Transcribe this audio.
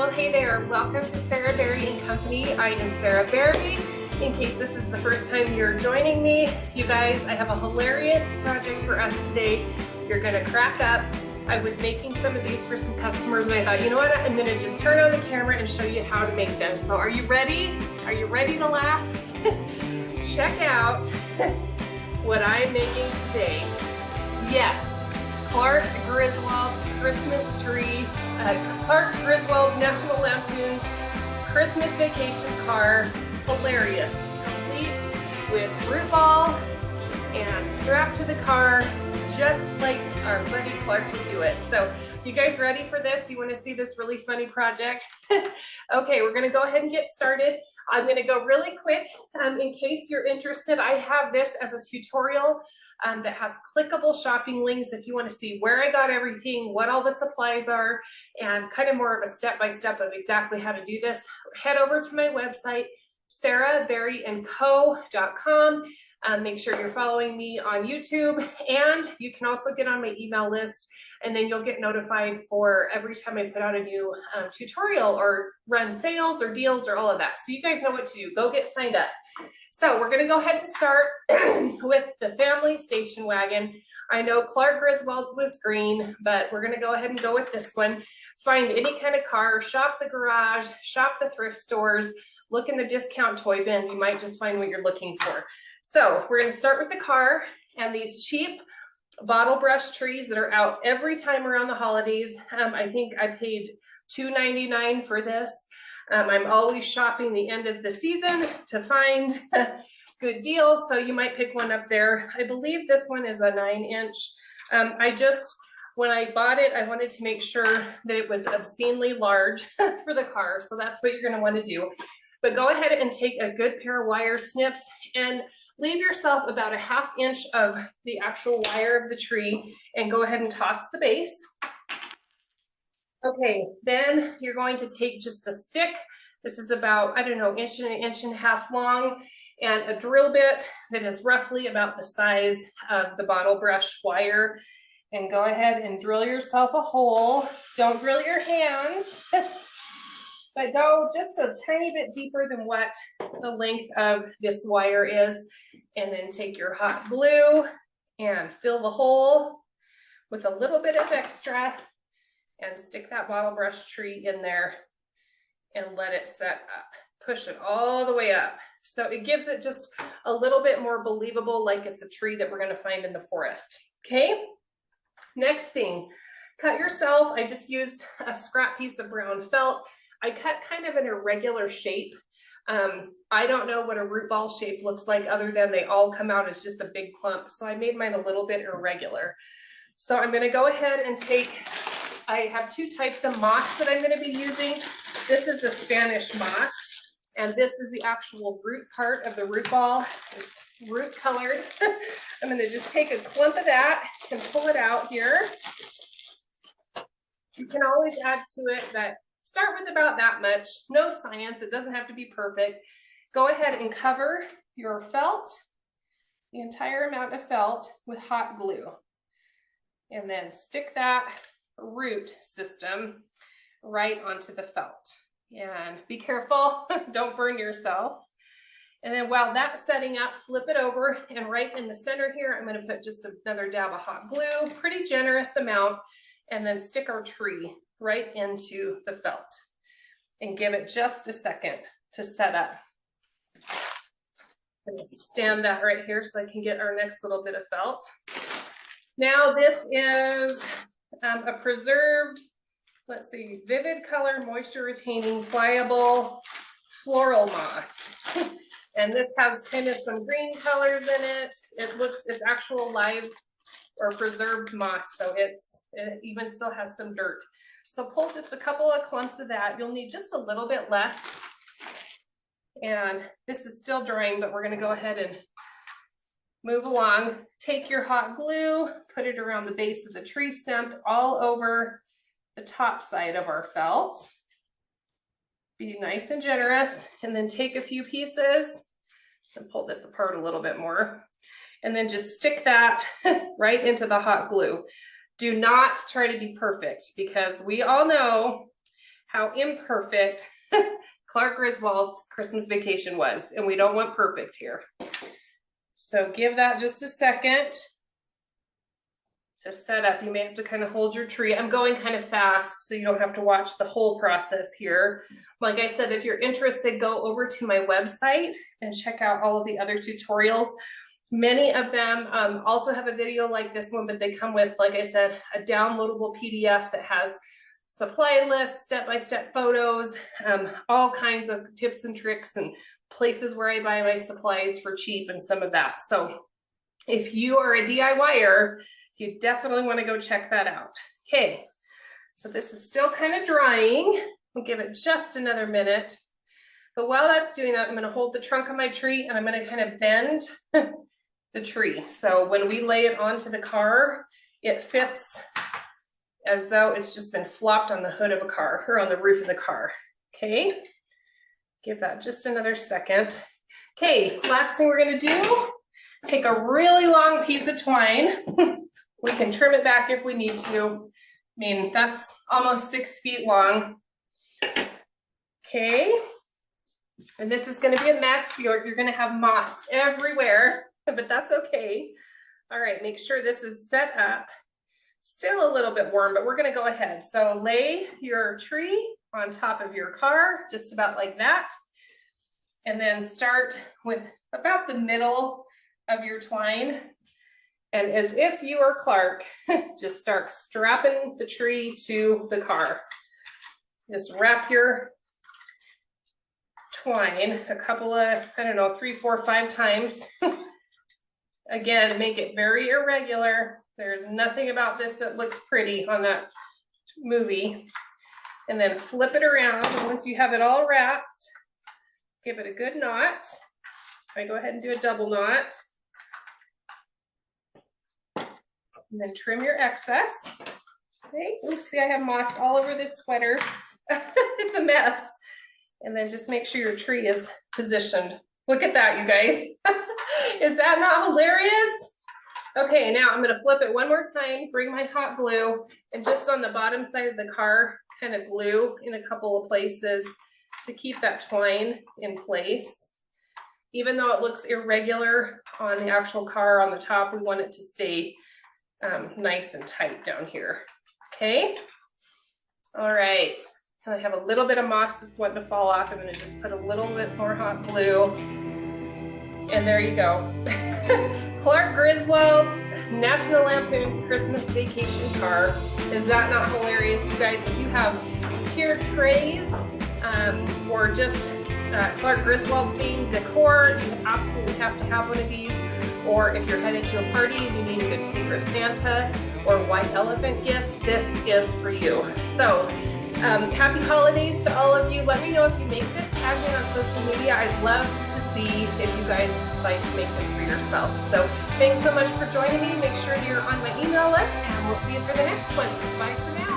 Well, hey there. Welcome to Sarah Berry and Company. I am Sarah Berry. In case this is the first time you're joining me, you guys, I have a hilarious project for us today. You're gonna crack up. I was making some of these for some customers and I thought, you know what? I'm gonna just turn on the camera and show you how to make them. So are you ready? Are you ready to laugh? Check out what I'm making today. Yes, Clark Griswold's Christmas tree, Clark Griswold's National Lampoon's Christmas vacation car. Hilarious, complete with root ball and strapped to the car, just like our buddy Clark would do it. So you guys ready for this? You want to see this really funny project? Okay, we're going to go ahead and get started. I'm going to go really quick. In case you're interested, I have this as a tutorial that has clickable shopping links if you want to see where I got everything, what all the supplies are, and kind of more of a step-by-step of exactly how to do this. Head over to my website, sarahberryandco.com. Make sure you're following me on YouTube, and you can also get on my email list, and then you'll get notified for every time I put out a new tutorial or run sales or deals or all of that. So you guys know what to do. Go get signed up. So we're going to go ahead and start with the family station wagon. I know Clark Griswold's was green, but we're going to go ahead and go with this one. Find any kind of car, shop the garage, shop the thrift stores, look in the discount toy bins. You might just find what you're looking for. So we're going to start with the car and these cheap bottle brush trees that are out every time around the holidays. I think I paid $2.99 for this. I'm always shopping the end of the season to find good deals, so you might pick one up there. I believe this one is a 9-inch. When I bought it, I wanted to make sure that it was obscenely large for the car, so that's what you're going to want to do. But go ahead and take a good pair of wire snips and leave yourself about a 1/2 inch of the actual wire of the tree and go ahead and toss the base. Okay, then you're going to take just a stick. This is about, I don't know, inch and 1.5 inches long, and a drill bit that is roughly about the size of the bottle brush wire. And go ahead and drill yourself a hole. Don't drill your hands, but go just a tiny bit deeper than what the length of this wire is. And then take your hot glue and fill the hole with a little bit of extra and stick that bottle brush tree in there and let it set up. Push it all the way up. So it gives it just a little bit more believable, like it's a tree that we're going to find in the forest. Okay. Next thing, cut yourself. I just used a scrap piece of brown felt. I cut kind of an irregular shape. I don't know what a root ball shape looks like other than they all come out as just a big clump. So I made mine a little bit irregular. So I'm going to go ahead and take, I have 2 types of moss that I'm going to be using. This is a Spanish moss, and this is the actual root part of the root ball. It's root colored. I'm going to just take a clump of that and pull it out here. You can always add to it, but start with about that much. No science. It doesn't have to be perfect. Go ahead and cover your felt, the entire amount of felt, with hot glue. And then stick that root system right onto the felt. And be careful, don't burn yourself. And then while that's setting up, flip it over, and right in the center here, I'm going to put just another dab of hot glue, pretty generous amount, and then stick our tree right into the felt and give it just a second to set up. I'm going to stand that right here so I can get our next little bit of felt. Now this is a preserved, let's see, vivid color, moisture retaining, pliable floral moss. And this has kind of some green colors in it. It's actual live or preserved moss, so it even still has some dirt. So pull just a couple of clumps of that. You'll need just a little bit less. And this is still drying, but we're going to go ahead and move along. Take your hot glue, put it around the base of the tree stump, all over the top side of our felt. Be nice and generous, and then take a few pieces and pull this apart a little bit more. And then just stick that right into the hot glue. Do not try to be perfect, because we all know how imperfect Clark Griswold's Christmas Vacation was, and we don't want perfect here. So give that just a second to set up. You may have to kind of hold your tree. I'm going kind of fast, so you don't have to watch the whole process here. Like I said, if you're interested, go over to my website and check out all of the other tutorials. Many of them also have a video like this one, but they come with, like I said, a downloadable PDF that has supply lists, step-by-step photos, all kinds of tips and tricks and places where I buy my supplies for cheap and some of that. So if you are a DIYer, you definitely want to go check that out. Okay, so this is still kind of drying. We'll give it just another minute. But while that's doing that, I'm going to hold the trunk of my tree and I'm going to kind of bend the tree. So when we lay it onto the car, it fits as though it's just been flopped on the hood of a car or on the roof of the car. Okay, give that just another second. Okay, last thing we're going to do, take a really long piece of twine. We can trim it back if we need to. I mean, that's almost 6 feet long. Okay, and this is going to be a mess. You're going to have moss everywhere, but that's okay. All right, make sure this is set up. Still a little bit warm, but we're going to go ahead. So lay your tree on top of your car, just about like that. And then start with about the middle of your twine. And as if you are Clark, just start strapping the tree to the car. Just wrap your twine a couple of, I don't know, 3, 4, 5 times. Again, make it very irregular. There's nothing about this that looks pretty on that movie. And then flip it around. And once you have it all wrapped, give it a good knot. I go ahead and do a double knot. And then trim your excess. Okay, oops, see I have moss all over this sweater. It's a mess. And then just make sure your tree is positioned. Look at that, you guys. Is that not hilarious? Okay, now I'm gonna flip it one more time, bring my hot glue, and just on the bottom side of the car, kind of glue in a couple of places to keep that twine in place. Even though it looks irregular on the actual car on the top, we want it to stay nice and tight down here. Okay, all right. And I have a little bit of moss that's wanting to fall off. I'm going to just put a little bit more hot glue, and there you go. Clark Griswold's National Lampoon's Christmas Vacation car. Is that not hilarious, you guys? If you have tiered trays or just Clark Griswold themed decor, you absolutely have to have one of these. Or if you're headed to a party and you need a good Secret Santa or white elephant gift, this is for you. So happy holidays to all of you. Let me know if you make this, tag me on social media. I'd love to see if you guys decide to make this for yourself. So thanks so much for joining me. Make sure you're on my email list and we'll see you for the next one. Bye for now.